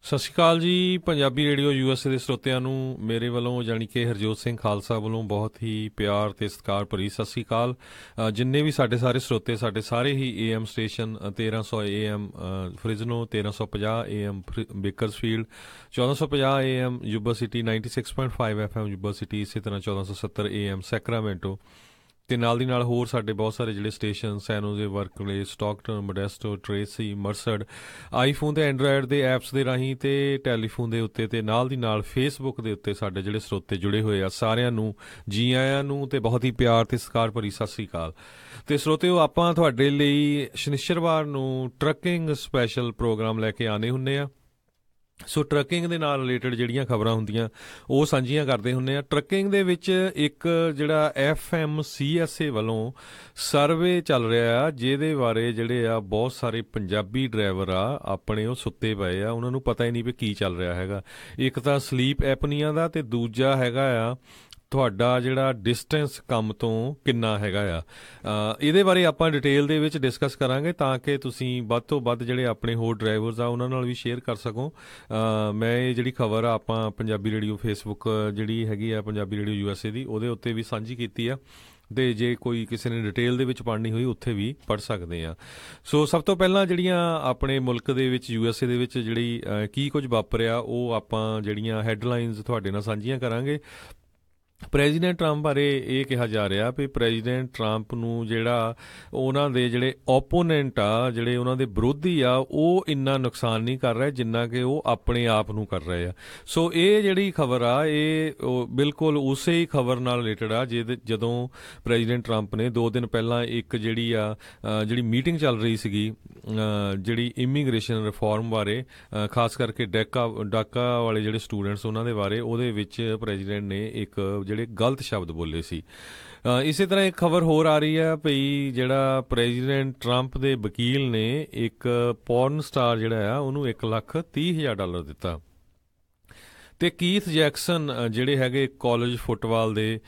ਸਤਿ ਸ਼੍ਰੀ ਅਕਾਲ ਜੀ। Punjabi radio USA ਦੇ ਸਰੋਤਿਆਂ ਨੂੰ ਮੇਰੇ ਵੱਲੋਂ ਯਾਨੀ ਕਿ ਹਰਜੋਤ ਸਿੰਘ ਖਾਲਸਾ ਵੱਲੋਂ ਬਹੁਤ ਹੀ ਪਿਆਰ ਤੇ ਸਤਿਕਾਰ ਭਰੀ ਸਤਿ ਸ਼੍ਰੀ ਅਕਾਲ। ਜਿੰਨੇ ਵੀ ਸਾਡੇ ਸਾਰੇ ਸਰੋਤੇ, ਸਾਡੇ ਸਾਰੇ ਹੀ AM station 1300 AM Fresno, 1350 AM Bakersfield, 1450 AM Yuba city, 96.5 FM Yuba city, ਇਸੇ ਤਰ੍ਹਾਂ 1470 AM ਸੈਕਰਾਮੈਂਟੋ, ਅਤੇ ਨਾਲ ਦੀ ਨਾਲ ਹੋਰ ਸਾਡੇ ਬਹੁਤ ਸਾਰੇ ਜਿਹੜੇ station ਸੈਨੋਜ਼ੇ, ਵਰਕਲੇ, Stockton, Modesto, Tracy, ਮਰਸਡ, iPhone ਅਤੇ ਐਂਡਰਾਇਡ ਦੇ ਐਪਸ ਦੇ ਰਾਹੀਂ ਅਤੇ ਟੈਲੀਫੋਨ ਦੇ ਉੱਤੇ ਅਤੇ ਨਾਲ ਦੀ ਨਾਲ ਫੇਸਬੁੱਕ ਦੇ ਉੱਤੇ ਸਾਡੇ ਜਿਹੜੇ ਸਰੋਤੇ ਜੁੜੇ ਹੋਏ ਆ, ਸਾਰਿਆਂ ਨੂੰ ਜੀ ਆਇਆਂ ਨੂੰ ਅਤੇ ਬਹੁਤ ਹੀ ਪਿਆਰ ਅਤੇ ਸਤਿਕਾਰ ਭਰੀ ਸਤਿ ਸ਼੍ਰੀ ਅਕਾਲ। ਅਤੇ ਸਰੋਤਿਓ, ਆਪਾਂ ਤੁਹਾਡੇ ਲਈ ਸ਼ਨਿਚਰਵਾਰ ਨੂੰ ਟਰੱਕਿੰਗ ਸਪੈਸ਼ਲ ਪ੍ਰੋਗਰਾਮ ਲੈ ਕੇ ਆਉਂਦੇ ਹੁੰਦੇ ਆ। ਸੋ ਟਰੱਕਿੰਗ ਦੇ ਨਾਲ ਰਿਲੇਟਡ ਜਿਹੜੀਆਂ ਖਬਰਾਂ ਹੁੰਦੀਆਂ ਉਹ ਸਾਂਝੀਆਂ ਕਰਦੇ ਹੁੰਦੇ ਆ। ਟਰੱਕਿੰਗ ਦੇ ਵਿੱਚ ਇੱਕ ਜਿਹੜਾ FMCSA ਵੱਲੋਂ ਸਰਵੇ ਚੱਲ ਰਿਹਾ ਆ, ਜਿਹਦੇ ਬਾਰੇ ਜਿਹੜੇ ਆ ਬਹੁਤ ਸਾਰੇ ਪੰਜਾਬੀ ਡਰਾਈਵਰ ਆ ਆਪਣੇ ਉਹ ਸੁੱਤੇ ਪਏ ਆ, ਉਹਨਾਂ ਨੂੰ ਪਤਾ ਹੀ ਨਹੀਂ ਵੀ ਕੀ ਚੱਲ ਰਿਹਾ ਹੈਗਾ। ਇੱਕ ਤਾਂ ਸਲੀਪ ਐਪਨੀਆ ਦਾ, ਅਤੇ ਦੂਜਾ ਹੈਗਾ ਆ ਤੁਹਾਡਾ ਜਿਹੜਾ ਡਿਸਟੈਂਸ ਕੰਮ ਤੋਂ ਕਿੰਨਾ ਹੈਗਾ ਆ। ਇਹਦੇ ਬਾਰੇ ਆਪਾਂ ਡਿਟੇਲ ਦੇ ਵਿੱਚ ਡਿਸਕਸ ਕਰਾਂਗੇ ਤਾਂ ਕਿ ਤੁਸੀਂ ਵੱਧ ਤੋਂ ਵੱਧ ਜਿਹੜੇ ਆਪਣੇ ਹੋਰ ਡਰਾਈਵਰਸ ਆ ਉਹਨਾਂ ਨਾਲ ਵੀ ਸ਼ੇਅਰ ਕਰ ਸਕੋ। ਮੈਂ ਇਹ ਜਿਹੜੀ ਖਬਰ ਆ ਆਪਾਂ ਪੰਜਾਬੀ ਰੇਡੀਓ ਫੇਸਬੁੱਕ ਜਿਹੜੀ ਹੈਗੀ ਆ ਪੰਜਾਬੀ ਰੇਡੀਓ USA ਦੀ, ਉਹਦੇ ਉੱਤੇ ਵੀ ਸਾਂਝੀ ਕੀਤੀ ਆ, ਅਤੇ ਜੇ ਕੋਈ ਕਿਸੇ ਨੇ ਡਿਟੇਲ ਦੇ ਵਿੱਚ ਪੜ੍ਹਨੀ ਹੋਈ ਉੱਥੇ ਵੀ ਪੜ੍ਹ ਸਕਦੇ ਆ। ਸੋ ਸਭ ਤੋਂ ਪਹਿਲਾਂ ਜਿਹੜੀਆਂ ਆਪਣੇ ਮੁਲਕ ਦੇ ਵਿੱਚ USA ਦੇ ਵਿੱਚ ਜਿਹੜੀ ਕੀ ਕੁਝ ਵਾਪਰਿਆ ਉਹ ਆਪਾਂ ਜਿਹੜੀਆਂ ਹੈਡਲਾਈਨਸ ਤੁਹਾਡੇ ਨਾਲ ਸਾਂਝੀਆਂ ਕਰਾਂਗੇ। ਪ੍ਰੈਜ਼ੀਡੈਂਟ ਟਰੰਪ ਬਾਰੇ ਇਹ ਕਿਹਾ ਜਾ ਰਿਹਾ ਵੀ ਪ੍ਰੈਜ਼ੀਡੈਂਟ ਟਰੰਪ ਨੂੰ ਜਿਹੜਾ ਉਹਨਾਂ ਦੇ ਜਿਹੜੇ ਓਪੋਨੈਂਟ ਆ, ਜਿਹੜੇ ਉਹਨਾਂ ਦੇ ਵਿਰੋਧੀ ਆ, ਉਹ ਇੰਨਾ ਨੁਕਸਾਨ ਨਹੀਂ ਕਰ ਰਹੇ ਜਿੰਨਾ ਕਿ ਉਹ ਆਪਣੇ ਆਪ ਨੂੰ ਕਰ ਰਹੇ ਆ। ਸੋ ਇਹ ਜਿਹੜੀ ਖਬਰ ਆ ਇਹ ਬਿਲਕੁਲ ਉਸੇ ਹੀ ਖਬਰ ਨਾਲ ਰਿਲੇਟਡ ਆ ਜਦੋਂ ਪ੍ਰੈਜ਼ੀਡੈਂਟ ਟਰੰਪ ਨੇ 2 ਦਿਨ ਪਹਿਲਾਂ ਇੱਕ ਜਿਹੜੀ ਮੀਟਿੰਗ ਚੱਲ ਰਹੀ ਸੀਗੀ ਜਿਹੜੀ ਇਮੀਗ੍ਰੇਸ਼ਨ ਰਿਫਾਰਮ ਬਾਰੇ, ਖਾਸ ਕਰਕੇ ਡਾਕਾ ਵਾਲੇ ਜਿਹੜੇ ਸਟੂਡੈਂਟਸ ਉਹਨਾਂ ਦੇ ਬਾਰੇ, ਉਹਦੇ ਵਿੱਚ ਪ੍ਰੈਜ਼ੀਡੈਂਟ ਨੇ ਇੱਕ ਜਿਹੜੇ ਗਲਤ ਸ਼ਬਦ ਬੋਲੇ ਸੀ। ਇਸੇ ਤਰ੍ਹਾਂ ਇੱਕ ਖਬਰ ਹੋਰ ਆ ਰਹੀ ਹੈ ਭਈ ਜਿਹੜਾ ਪ੍ਰੈਜ਼ੀਡੈਂਟ ਟਰੰਪ ਦੇ ਵਕੀਲ ਨੇ ਇੱਕ ਪੋਰਨ ਸਟਾਰ ਜਿਹੜਾ ਆ ਉਹਨੂੰ $1,30,000 ਦਿੱਤਾ। ਅਤੇ ਕੀਥ ਜੈਕਸਨ ਜਿਹੜੇ ਹੈਗੇ ਕਾਲਜ ਫੁੱਟਬਾਲ ਦੇ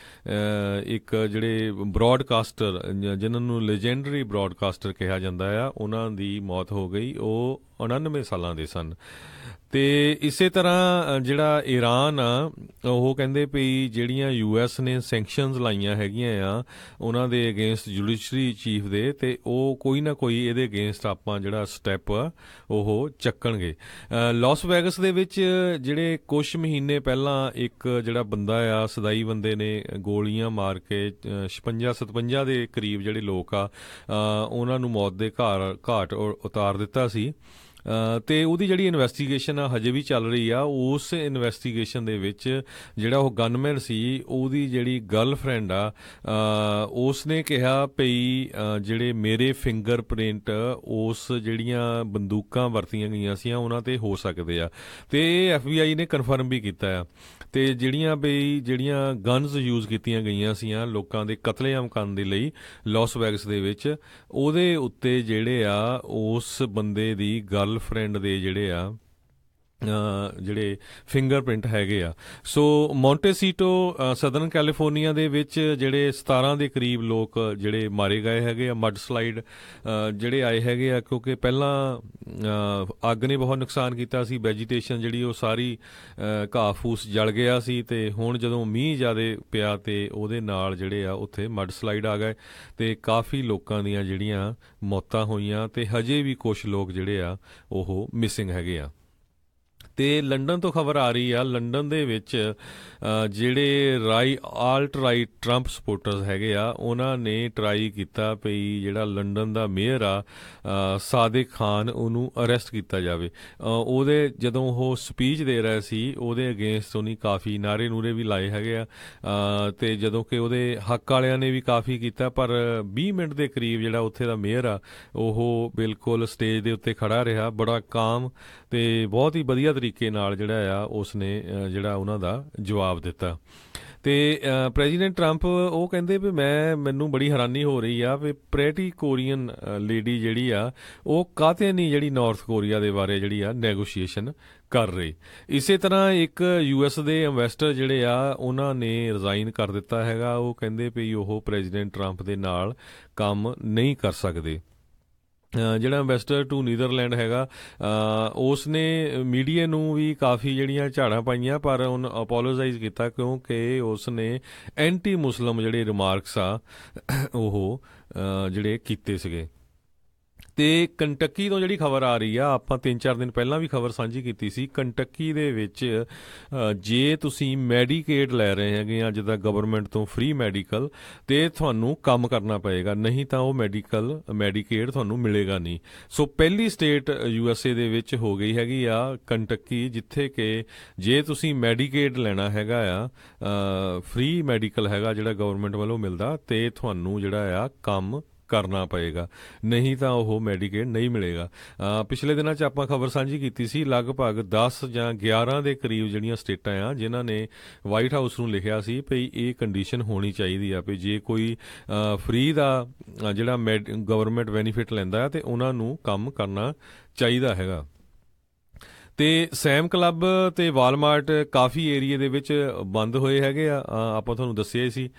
ਇੱਕ ਜਿਹੜੇ ਬਰੋਡਕਾਸਟਰ, ਜਿਨ੍ਹਾਂ ਨੂੰ ਲੈਜੈਂਡਰੀ ਬਰੋਡਕਾਸਟਰ ਕਿਹਾ ਜਾਂਦਾ ਆ, ਉਹਨਾਂ ਦੀ ਮੌਤ ਹੋ ਗਈ। ਉਹ 99 ਸਾਲਾਂ ਦੇ ਸਨ। ਅਤੇ ਇਸੇ ਤਰ੍ਹਾਂ ਜਿਹੜਾ ਈਰਾਨ ਆ, ਉਹ ਕਹਿੰਦੇ ਵੀ ਜਿਹੜੀਆਂ US ਨੇ ਸੈਂਕਸ਼ਨਸ ਲਾਈਆਂ ਹੈਗੀਆਂ ਆ ਉਹਨਾਂ ਦੇ ਅਗੇਂਸਟ ਜੁਡੀਸ਼ਰੀ ਚੀਫ ਦੇ, ਅਤੇ ਉਹ ਕੋਈ ਨਾ ਕੋਈ ਇਹਦੇ ਅਗੇਂਸਟ ਆਪਾਂ ਜਿਹੜਾ ਸਟੈਪ ਉਹ ਚੱਕਣਗੇ। ਲਾਸ ਵੈਗਸ ਦੇ ਵਿੱਚ ਜਿਹੜੇ ਕੁਛ ਮਹੀਨੇ ਪਹਿਲਾਂ ਇੱਕ ਜਿਹੜਾ ਬੰਦਾ ਆ, ਸਦਾਈ ਬੰਦੇ ਨੇ ਗੋਲੀਆਂ ਮਾਰ ਕੇ 56-57 ਦੇ ਕਰੀਬ ਜਿਹੜੇ ਲੋਕ ਆ ਉਹਨਾਂ ਨੂੰ ਮੌਤ ਦੇ ਘਾਟ ਉਤਾਰ ਦਿੱਤਾ ਸੀ। ਅਤੇ ਉਹਦੀ ਜਿਹੜੀ ਇਨਵੈਸਟੀਗੇਸ਼ਨ ਆ ਹਜੇ ਵੀ ਚੱਲ ਰਹੀ ਆ। ਉਸ ਇਨਵੈਸਟੀਗੇਸ਼ਨ ਦੇ ਵਿੱਚ ਜਿਹੜਾ ਉਹ ਗਨਮੈਨ ਸੀ, ਉਹਦੀ ਜਿਹੜੀ ਗਰਲਫਰੈਂਡ ਆ, ਉਸ ਨੇ ਕਿਹਾ ਭਈ ਜਿਹੜੇ ਮੇਰੇ ਫਿੰਗਰ ਪ੍ਰਿੰਟ ਉਸ ਜਿਹੜੀਆਂ ਬੰਦੂਕਾਂ ਵਰਤੀਆਂ ਗਈਆਂ ਸੀ ਉਹਨਾਂ 'ਤੇ ਹੋ ਸਕਦੇ ਆ, ਅਤੇ ਇਹ FBI ਨੇ ਕਨਫਰਮ ਵੀ ਕੀਤਾ ਆ। ਅਤੇ ਜਿਹੜੀਆਂ ਗਨਜ਼ ਯੂਜ਼ ਕੀਤੀਆਂ ਗਈਆਂ ਸੀਆਂ ਲੋਕਾਂ ਦੇ ਕਤਲੇਆਮ ਕਰਨ ਦੇ ਲਈ ਲਾਸ ਵੈਗਸ ਦੇ ਵਿੱਚ, ਉਹਦੇ ਉੱਤੇ ਜਿਹੜੇ ਆ ਉਸ ਬੰਦੇ ਦੀ ਗਰਲਫਰੈਂਡ ਦੇ ਜਿਹੜੇ ਫਿੰਗਰਪ੍ਰਿੰਟ ਹੈਗੇ ਆ। ਸੋ ਮੌਂਟੇਸੀਟੋ ਸਦਰਨ ਕੈਲੀਫੋਰਨੀਆ ਦੇ ਵਿੱਚ ਜਿਹੜੇ 17 ਦੇ ਕਰੀਬ ਲੋਕ ਜਿਹੜੇ ਮਾਰੇ ਗਏ ਹੈਗੇ ਆ। ਮੱਡ ਸਲਾਈਡ ਜਿਹੜੇ ਆਏ ਹੈਗੇ ਆ, ਕਿਉਂਕਿ ਪਹਿਲਾਂ ਅੱਗ ਨੇ ਬਹੁਤ ਨੁਕਸਾਨ ਕੀਤਾ ਸੀ, ਵੈਜੀਟੇਸ਼ਨ ਜਿਹੜੀ ਉਹ ਸਾਰੀ ਘਾਹ ਫੂਸ ਜਲ ਗਿਆ ਸੀ, ਅਤੇ ਹੁਣ ਜਦੋਂ ਮੀਂਹ ਜ਼ਿਆਦਾ ਪਿਆ ਅਤੇ ਉਹਦੇ ਨਾਲ ਜਿਹੜੇ ਆ ਉੱਥੇ ਮੱਡ ਸਲਾਈਡ ਆ ਗਏ, ਅਤੇ ਕਾਫੀ ਲੋਕਾਂ ਦੀਆਂ ਜਿਹੜੀਆਂ ਮੌਤਾਂ ਹੋਈਆਂ, ਅਤੇ ਹਜੇ ਵੀ ਕੁਛ ਲੋਕ ਜਿਹੜੇ ਆ ਉਹ ਮਿਸਿੰਗ ਹੈਗੇ ਆ। ਅਤੇ ਲੰਡਨ ਤੋਂ ਖਬਰ ਆ ਰਹੀ ਆ, ਲੰਡਨ ਦੇ ਵਿੱਚ ਜਿਹੜੇ ਆਲਟ ਰਾਈਟ ਟਰੰਪ ਸਪੋਰਟਰਸ ਹੈਗੇ ਆ, ਉਹਨਾਂ ਨੇ ਟਰਾਈ ਕੀਤਾ ਵੀ ਜਿਹੜਾ ਲੰਡਨ ਦਾ ਮੇਅਰ ਆ ਸਾਦਿਕ ਖਾਨ, ਉਹਨੂੰ ਅਰੈਸਟ ਕੀਤਾ ਜਾਵੇ। ਉਹਦੇ ਜਦੋਂ ਉਹ ਸਪੀਚ ਦੇ ਰਿਹਾ ਸੀ ਉਹਦੇ ਅਗੇਂਸਟ ਉਹਨੇ ਕਾਫੀ ਨਾਅਰੇ ਨੂਰੇ ਵੀ ਲਾਏ ਹੈਗੇ ਆ, ਅਤੇ ਜਦੋਂ ਕਿ ਉਹਦੇ ਹੱਕ ਵਾਲਿਆਂ ਨੇ ਵੀ ਕਾਫੀ ਕੀਤਾ, ਪਰ 20 ਮਿੰਟ ਦੇ ਕਰੀਬ ਜਿਹੜਾ ਉੱਥੇ ਦਾ ਮੇਅਰ ਆ ਉਹ ਬਿਲਕੁਲ ਸਟੇਜ ਦੇ ਉੱਤੇ ਖੜਾ ਰਿਹਾ, ਬੜਾ ਕਾਮ ਅਤੇ ਬਹੁਤ ਹੀ ਵਧੀਆ ਤਰੀਕੇ ਨਾਲ ਜਿਹੜਾ ਆ ਉਸਨੇ ਜਿਹੜਾ ਉਹਨਾਂ ਦਾ ਜਵਾਬ ਦਿੱਤਾ। ਅਤੇ ਪ੍ਰੈਜ਼ੀਡੈਂਟ ਟਰੰਪ ਉਹ ਕਹਿੰਦੇ ਵੀ ਮੈਨੂੰ ਬੜੀ ਹੈਰਾਨੀ ਹੋ ਰਹੀ ਆ ਵੀ ਪ੍ਰੈਟੀ ਕੋਰੀਅਨ ਲੇਡੀ ਜਿਹੜੀ ਆ ਉਹ ਕਾਹਤੇ ਨਹੀਂ ਜਿਹੜੀ ਨਾਰਥ ਕੋਰੀਆ ਦੇ ਬਾਰੇ ਜਿਹੜੀ ਆ ਨੈਗੋਸ਼ੀਏਸ਼ਨ ਕਰ ਰਹੀ। ਇਸੇ ਤਰ੍ਹਾਂ ਇੱਕ US ਦੇ ਇਨਵੈਸਟਰ ਜਿਹੜੇ ਆ ਉਹਨਾਂ ਨੇ ਰਿਜ਼ਾਈਨ ਕਰ ਦਿੱਤਾ ਹੈਗਾ। ਉਹ ਕਹਿੰਦੇ ਵੀ ਉਹ ਪ੍ਰੈਜ਼ੀਡੈਂਟ ਟਰੰਪ ਦੇ ਨਾਲ ਕੰਮ ਨਹੀਂ ਕਰ ਸਕਦੇ। ਜਿਹੜਾ ਐਂਬੈਸਡਰ ਟੂ ਨੀਦਰਲੈਂਡ ਹੈਗਾ, ਉਸ ਨੇ ਮੀਡੀਆ ਨੂੰ ਵੀ ਕਾਫੀ ਜਿਹੜੀਆਂ ਝਾੜਾਂ ਪਾਈਆਂ, ਪਰ ਉਹਨ ਅਪੋਲੋਜਾਈਜ਼ ਕੀਤਾ ਕਿਉਂਕਿ ਉਸ ਨੇ ਐਂਟੀ ਮੁਸਲਿਮ ਜਿਹੜੇ ਰਿਮਾਰਕਸ ਆ ਉਹ ਜਿਹੜੇ ਕੀਤੇ ਸੀਗੇ। ਤੇ ਕੰਟੱਕੀ ਤੋਂ ਜਿਹੜੀ ਖਬਰ ਆ ਰਹੀ ਆ, ਆਪਾਂ 3-4 ਦਿਨ ਪਹਿਲਾਂ ਵੀ ਖਬਰ ਸਾਂਝੀ ਕੀਤੀ ਸੀ। ਕੰਟੱਕੀ ਦੇ ਵਿੱਚ ਜੇ ਤੁਸੀਂ ਮੈਡੀਕੇਡ ਲੈ ਰਹੇ ਹੈਗੇ ਆ, ਜਿੱਦਾਂ ਗਵਰਨਮੈਂਟ ਤੋਂ ਫ੍ਰੀ ਮੈਡੀਕਲ, ਤੇ ਤੁਹਾਨੂੰ ਕੰਮ ਕਰਨਾ ਪਏਗਾ, ਨਹੀਂ ਤਾਂ ਉਹ ਮੈਡੀਕੇਡ ਤੁਹਾਨੂੰ ਮਿਲੇਗਾ ਨਹੀਂ। ਸੋ ਪਹਿਲੀ ਸਟੇਟ USA ਦੇ ਵਿੱਚ ਹੋ ਗਈ ਹੈਗੀ ਆ ਕੰਟੱਕੀ, ਜਿੱਥੇ ਕਿ ਜੇ ਤੁਸੀਂ ਮੈਡੀਕੇਡ ਲੈਣਾ ਹੈਗਾ ਆ, ਫ੍ਰੀ ਮੈਡੀਕਲ ਹੈਗਾ ਜਿਹੜਾ ਗਵਰਨਮੈਂਟ ਵੱਲੋਂ ਮਿਲਦਾ, ਤੇ ਤੁਹਾਨੂੰ ਜਿਹੜਾ ਆ ਕੰਮ ਕਰਨਾ ਪਏਗਾ, ਨਹੀਂ ਤਾਂ ਉਹ ਮੈਡੀਕੇਡ ਨਹੀਂ ਮਿਲੇਗਾ। ਪਿਛਲੇ ਦਿਨਾਂ 'ਚ ਆਪਾਂ ਖਬਰ ਸਾਂਝੀ ਕੀਤੀ ਸੀ, ਲਗਭਗ 10 ਜਾਂ 11 ਦੇ ਕਰੀਬ ਜਿਹੜੀਆਂ ਸਟੇਟਾਂ ਆ ਜਿਨ੍ਹਾਂ ਨੇ ਵਾਈਟ ਹਾਊਸ ਨੂੰ ਲਿਖਿਆ ਸੀ ਵੀ ਇਹ ਕੰਡੀਸ਼ਨ ਹੋਣੀ ਚਾਹੀਦੀ ਆ ਵੀ ਜੇ ਕੋਈ ਫ੍ਰੀ ਦਾ ਜਿਹੜਾ ਗਵਰਨਮੈਂਟ ਬੈਨੀਫਿਟ ਲੈਂਦਾ ਤੇ ਉਹਨਾਂ ਨੂੰ ਕੰਮ ਕਰਨਾ ਚਾਹੀਦਾ ਹੈਗਾ। ਤੇ ਸੈਮ ਕਲੱਬ ਤੇ ਵਾਲਮਾਰਟ ਕਾਫੀ ਏਰੀਏ ਦੇ ਵਿੱਚ ਬੰਦ ਹੋਏ ਹੈਗੇ ਆ, ਆਪਾਂ ਤੁਹਾਨੂੰ ਦੱਸਿਆ ਹੀ ਸੀ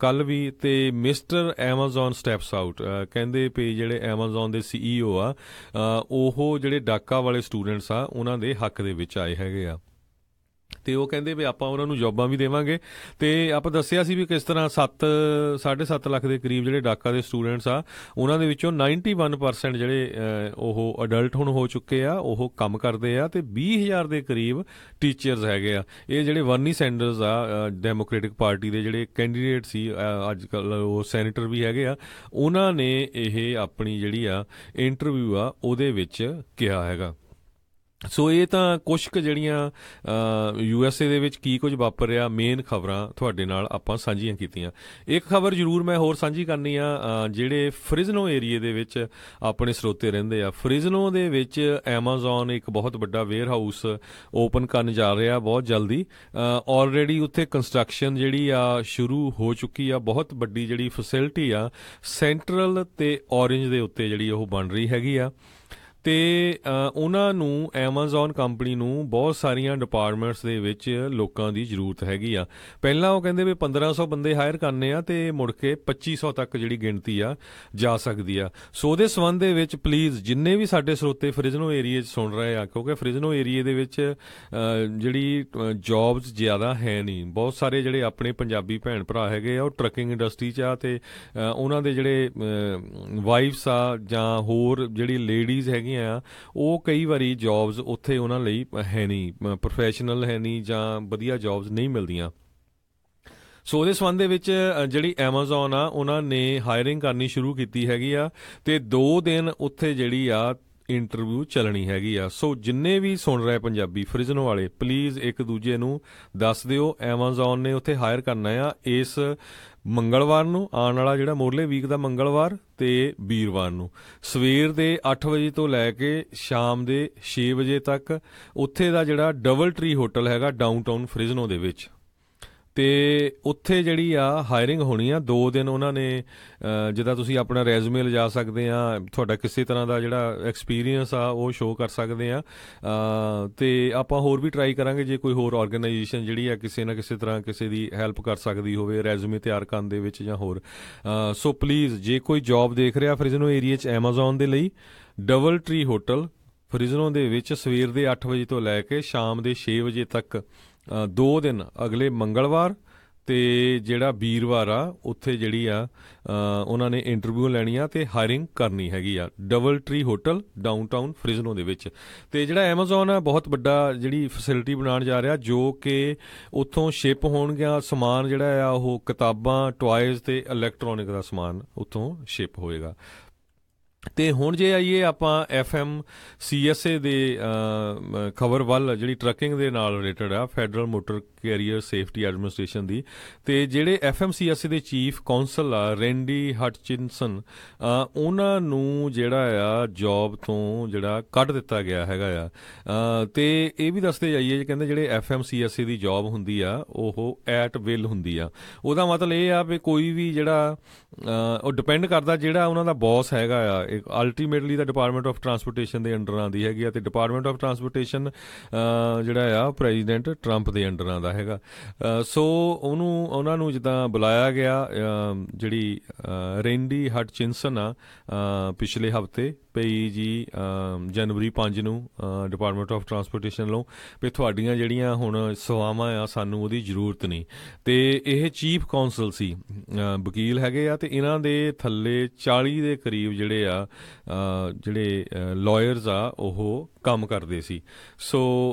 ਕੱਲ ਵੀ। ਤੇ ਮਿਸਟਰ ਐਮਾਜ਼ੋਨ ਸਟੈਪਸ ਆਊਟ, ਕਹਿੰਦੇ ਵੀ ਜਿਹੜੇ ਐਮਾਜ਼ੋਨ ਦੇ CEO ਆ, ਉਹ ਜਿਹੜੇ ਡਾਕਾ ਵਾਲੇ ਸਟੂਡੈਂਟਸ ਆ ਉਹਨਾਂ ਦੇ ਹੱਕ ਦੇ ਵਿੱਚ ਆਏ ਹੈਗੇ ਆ, ਤੇ ਉਹ ਕਹਿੰਦੇ ਵੀ ਆਪਾਂ ਉਹਨਾਂ ਨੂੰ ਜੋਬਾਂ ਵੀ ਦੇਵਾਂਗੇ। ਤੇ ਆਪਾਂ ਦੱਸਿਆ ਸੀ ਵੀ ਕਿਸ ਤਰ੍ਹਾਂ 7.5 ਲੱਖ ਦੇ ਕਰੀਬ ਜਿਹੜੇ ਡਾਕਾ ਦੇ ਸਟੂਡੈਂਟਸ ਆ, ਉਹਨਾਂ ਦੇ ਵਿੱਚੋਂ 91% ਜਿਹੜੇ ਉਹ ਅਡਲਟ ਹੁਣ ਹੋ ਚੁੱਕੇ ਆ, ਉਹ ਕੰਮ ਕਰਦੇ ਆ, ਤੇ 20,000 ਦੇ ਕਰੀਬ ਟੀਚਰਸ ਹੈਗੇ ਆ। ਇਹ ਜਿਹੜੇ ਵਰਨੀ ਸੈਂਡਰਸ ਆ, ਡੈਮੋਕ੍ਰੇਟਿਕ ਪਾਰਟੀ ਦੇ ਜਿਹੜੇ ਕੈਂਡੀਡੇਟ ਸੀ, ਅੱਜ ਕੱਲ੍ਹ ਉਹ ਸੈਨੇਟਰ ਵੀ ਹੈਗੇ ਆ, ਉਹਨਾਂ ਨੇ ਇਹ ਆਪਣੀ ਜਿਹੜੀ ਆ ਇੰਟਰਵਿਊ ਆ ਉਹਦੇ ਵਿੱਚ ਕਿਹਾ ਹੈਗਾ। ਸੋ ਇਹ ਤਾਂ ਕੁਛ ਕੁ ਜਿਹੜੀਆਂ USA ਦੇ ਵਿੱਚ ਕੀ ਕੁਝ ਵਾਪਰ ਰਿਹਾ, ਮੇਨ ਖਬਰਾਂ ਤੁਹਾਡੇ ਨਾਲ ਆਪਾਂ ਸਾਂਝੀਆਂ ਕੀਤੀਆਂ। ਇੱਕ ਖਬਰ ਜ਼ਰੂਰ ਮੈਂ ਹੋਰ ਸਾਂਝੀ ਕਰਨੀ ਆ, ਜਿਹੜੇ ਫ੍ਰਿਜ਼ਨੋ ਏਰੀਏ ਦੇ ਵਿੱਚ ਆਪਣੇ ਸਰੋਤੇ ਰਹਿੰਦੇ ਆ। ਫ੍ਰਿਜ਼ਨੋ ਦੇ ਵਿੱਚ ਐਮਾਜ਼ੋਨ ਇੱਕ ਬਹੁਤ ਵੱਡਾ ਵੇਅਰ ਹਾਊਸ ਓਪਨ ਕਰਨ ਜਾ ਰਿਹਾ ਬਹੁਤ ਜਲਦੀ। ਆਲਰੇਡੀ ਉੱਥੇ ਕੰਸਟਰਕਸ਼ਨ ਜਿਹੜੀ ਆ ਸ਼ੁਰੂ ਹੋ ਚੁੱਕੀ ਆ, ਬਹੁਤ ਵੱਡੀ ਜਿਹੜੀ ਫੈਸਿਲਿਟੀ ਆ ਸੈਂਟਰਲ ਤੇ ਔਰੇਂਜ ਦੇ ਉੱਤੇ ਜਿਹੜੀ ਉਹ ਬਣ ਰਹੀ ਹੈਗੀ ਆ। ਤੇ ਉਹਨਾਂ ਨੂੰ ਐਮਾਜ਼ੋਨ ਕੰਪਨੀ ਨੂੰ ਬਹੁਤ ਸਾਰੀਆਂ ਡਿਪਾਰਟਮੈਂਟਸ ਦੇ ਵਿੱਚ ਲੋਕਾਂ ਦੀ ਜ਼ਰੂਰਤ ਹੈਗੀ ਆ। ਪਹਿਲਾਂ ਉਹ ਕਹਿੰਦੇ ਵੀ 1500 ਬੰਦੇ ਹਾਇਰ ਕਰਨੇ ਆ, ਤੇ ਮੁੜ ਕੇ 2500 ਤੱਕ ਜਿਹੜੀ ਗਿਣਤੀ ਆ ਜਾ ਸਕਦੀ ਆ। ਸੋ ਉਹਦੇ ਸੰਬੰਧ ਦੇ ਵਿੱਚ ਪਲੀਜ਼ ਜਿੰਨੇ ਵੀ ਸਾਡੇ ਸਰੋਤੇ ਫ੍ਰਿਜ਼ਨੋ ਏਰੀਏ 'ਚ ਸੁਣ ਰਹੇ ਆ, ਕਿਉਂਕਿ ਫ੍ਰਿਜ਼ਨੋ ਏਰੀਏ ਦੇ ਵਿੱਚ ਜਿਹੜੀ ਜੌਬਸ ਜ਼ਿਆਦਾ ਹੈ ਨਹੀਂ, ਬਹੁਤ ਸਾਰੇ ਜਿਹੜੇ ਆਪਣੇ ਪੰਜਾਬੀ ਭੈਣ ਭਰਾ ਹੈਗੇ ਆ ਉਹ ਟਰੱਕਿੰਗ ਇੰਡਸਟਰੀ 'ਚ ਆ, ਤੇ ਉਹਨਾਂ ਦੇ ਜਿਹੜੇ ਵਾਈਫਸ ਆ ਜਾਂ ਹੋਰ ਜਿਹੜੀ ਲੇਡੀਜ਼ ਹੈਗੀਆਂ ਆ, ਉਹ ਕਈ ਵਾਰੀ ਜੌਬਸ ਉੱਥੇ ਉਹਨਾਂ ਲਈ ਹੈ ਨਹੀਂ, ਪ੍ਰੋਫੈਸ਼ਨਲ ਹੈ ਨਹੀਂ, ਜਾਂ ਵਧੀਆ ਜੌਬਸ ਨਹੀਂ ਮਿਲਦੀਆਂ। ਸੋ ਉਹਦੇ ਸੰਬੰਧ ਦੇ ਵਿੱਚ ਜਿਹੜੀ ਐਮਾਜ਼ੋਨ ਆ ਉਹਨਾਂ ਨੇ ਹਾਇਰਿੰਗ ਕਰਨੀ ਸ਼ੁਰੂ ਕੀਤੀ ਹੈਗੀ ਆ, ਤੇ 2 ਦਿਨ ਉੱਥੇ ਜਿਹੜੀ ਆ ਇੰਟਰਵਿਊ ਚੱਲਣੀ ਹੈਗੀ ਆ। ਸੋ ਜਿੰਨੇ ਵੀ ਸੁਣ ਰਹੇ ਪੰਜਾਬੀ ਫ੍ਰਿਜ਼ਨੋ ਵਾਲੇ, ਪਲੀਜ਼ ਇੱਕ ਦੂਜੇ ਨੂੰ ਦੱਸ ਦਿਓ, ਐਮਾਜ਼ੋਨ ਨੇ ਉੱਥੇ ਹਾਇਰ ਕਰਨਾ ਆ ਇਸ ਮੰਗਲਵਾਰ ਨੂੰ, ਆਉਣ ਵਾਲਾ ਜਿਹੜਾ ਮੋਰਲੇ ਵੀਕ ਦਾ ਮੰਗਲਵਾਰ ਤੇ ਵੀਰਵਾਰ ਨੂੰ, ਸਵੇਰ ਦੇ 8 ਵਜੇ ਤੋਂ ਲੈ ਕੇ ਸ਼ਾਮ ਦੇ 6 ਵਜੇ ਤੱਕ। ਉੱਥੇ ਦਾ ਜਿਹੜਾ ਡਬਲ ਟਰੀ ਹੋਟਲ ਹੈਗਾ ਡਾਊਨਟਾਊਨ ਫ੍ਰਿਜ਼ਨੋ ਦੇ ਵਿੱਚ, ਤੇ ਉੱਥੇ ਜਿਹੜੀ ਆ ਹਾਇਰਿੰਗ ਹੋਣੀ ਆ। 2 ਦਿਨ ਉਹਨਾਂ ਨੇ ਜਿੱਦਾਂ ਤੁਸੀਂ ਆਪਣਾ ਰੈਜ਼ੂਮੇ ਲਿਜਾ ਸਕਦੇ ਆ, ਤੁਹਾਡਾ ਕਿਸੇ ਤਰ੍ਹਾਂ ਦਾ ਜਿਹੜਾ ਐਕਸਪੀਰੀਅੰਸ ਆ ਉਹ ਸ਼ੋਅ ਕਰ ਸਕਦੇ ਆ, ਤੇ ਆਪਾਂ ਹੋਰ ਵੀ ਟਰਾਈ ਕਰਾਂਗੇ ਜੇ ਕੋਈ ਹੋਰ ਆਰਗੇਨਾਈਜੇਸ਼ਨ ਜਿਹੜੀ ਆ ਕਿਸੇ ਨਾ ਕਿਸੇ ਤਰ੍ਹਾਂ ਕਿਸੇ ਦੀ ਹੈਲਪ ਕਰ ਸਕਦੀ ਹੋਵੇ ਰੈਜ਼ੂਮੇ ਤਿਆਰ ਕਰਨ ਦੇ ਵਿੱਚ ਜਾਂ ਹੋਰ। ਸੋ ਪਲੀਜ਼ ਜੇ ਕੋਈ ਜੌਬ ਦੇਖ ਰਿਹਾ ਫ੍ਰਿਜ਼ਨੋ ਏਰੀਏ 'ਚ ਐਮਾਜ਼ੋਨ ਦੇ ਲਈ, ਡਬਲ ਟਰੀ ਹੋਟਲ ਫ੍ਰਿਜ਼ਨੋ ਦੇ ਵਿੱਚ ਸਵੇਰ ਦੇ 8 ਵਜੇ ਤੋਂ ਲੈ ਕੇ ਸ਼ਾਮ ਦੇ 6 ਵਜੇ ਤੱਕ 2 ਦਿਨ, ਅਗਲੇ ਮੰਗਲਵਾਰ ਤੇ ਜਿਹੜਾ ਵੀਰਵਾਰ ਆ, ਉੱਥੇ ਜਿਹੜੀ ਆ ਉਹਨਾਂ ਨੇ ਇੰਟਰਵਿਊ ਲੈਣੀ ਆ ਤੇ ਹਾਇਰਿੰਗ ਕਰਨੀ ਹੈਗੀ ਆ, double tree hotel downtown Fresno ਦੇ ਵਿੱਚ। ਤੇ ਜਿਹੜਾ ਐਮਾਜ਼ੋਨ ਆ ਬਹੁਤ ਵੱਡਾ ਜਿਹੜੀ ਫੈਸਿਲਿਟੀ ਬਣਾਉਣ ਜਾ ਰਿਹਾ, ਜੋ ਕਿ ਉੱਥੋਂ ਸ਼ਿਪ ਹੋਣਗੀਆਂ ਸਮਾਨ ਜਿਹੜਾ ਆ ਉਹ ਕਿਤਾਬਾਂ, ਟੁਆਇਜ਼ ਤੇ ਇਲੈਕਟ੍ਰੋਨਿਕ ਦਾ ਸਮਾਨ ਉੱਥੋਂ ਸ਼ਿਪ ਹੋਏਗਾ। ਤੇ ਹੁਣ ਜੇ ਆਈਏ ਆਪਾਂ FM CSA ਦੇ ਖਬਰ ਵੱਲ, ਜਿਹੜੀ ਟਰੱਕਿੰਗ ਦੇ ਨਾਲ ਰਿਲੇਟਡ ਆ, federal motor carrier safety administration ਦੀ। ਤੇ ਜਿਹੜੇ FM CSA ਦੇ ਚੀਫ ਕਾਉਂਸਲ ਆ ਰੈਂਡੀ ਹਟਚਿਨਸਨ, ਉਹਨਾਂ ਨੂੰ ਜਿਹੜਾ ਆ ਜੌਬ ਤੋਂ ਜਿਹੜਾ ਕੱਢ ਦਿੱਤਾ ਗਿਆ ਹੈਗਾ ਆ। ਤੇ ਇਹ ਵੀ ਦੱਸਦੇ ਜਾਈਏ, ਕਹਿੰਦੇ ਜਿਹੜੇ FM CSA ਦੀ ਜੌਬ ਹੁੰਦੀ ਆ ਉਹ ਐਟ ਵਿਲ ਹੁੰਦੀ ਆ। ਉਹਦਾ ਮਤਲਬ ਇਹ ਆ ਵੀ ਕੋਈ ਵੀ ਜਿਹੜਾ ਉਹ ਡਿਪੈਂਡ ਕਰਦਾ ਜਿਹੜਾ ਉਹਨਾਂ ਦਾ ਬੌਸ ਹੈਗਾ ਆ, ਅਲਟੀਮੇਟਲੀ ਤਾਂ ਡਿਪਾਰਟਮੈਂਟ ਆਫ ਟਰਾਂਸਪੋਰਟੇਸ਼ਨ ਦੇ ਅੰਡਰ ਆਉਂਦੀ ਹੈਗੀ ਆ, ਅਤੇ ਡਿਪਾਰਟਮੈਂਟ ਆਫ ਟਰਾਂਸਪੋਰਟੇਸ਼ਨ ਜਿਹੜਾ ਆ ਪ੍ਰੈਜ਼ੀਡੈਂਟ ਟਰੰਪ ਦੇ ਅੰਡਰ ਆਉਂਦਾ ਹੈਗਾ। ਸੋ ਉਹਨਾਂ ਨੂੰ ਜਿੱਦਾਂ ਬੁਲਾਇਆ ਗਿਆ, ਜਿਹੜੀ ਰੇਂਡੀ ਹਟਚਿਨਸਨ ਆ ਪਿਛਲੇ ਹਫ਼ਤੇ ਪਈ ਜੀ ਜਨਵਰੀ 5 ਨੂੰ ਡਿਪਾਰਟਮੈਂਟ ਆਫ ਟਰਾਂਸਪੋਰਟੇਸ਼ਨ ਵੱਲੋਂ ਵੀ ਤੁਹਾਡੀਆਂ ਜਿਹੜੀਆਂ ਹੁਣ ਸੇਵਾਵਾਂ ਆ ਸਾਨੂੰ ਉਹਦੀ ਜ਼ਰੂਰਤ ਨਹੀਂ। ਅਤੇ ਇਹ ਚੀਫ ਕੌਂਸਲ ਸੀ, ਵਕੀਲ ਹੈਗੇ ਆ, ਅਤੇ ਇਹਨਾਂ ਦੇ ਥੱਲੇ 40 ਦੇ ਕਰੀਬ ਜਿਹੜੇ ਲਾਇਰਸ ਆ ਉਹ ਕੰਮ ਕਰਦੇ ਸੀ। ਸੋ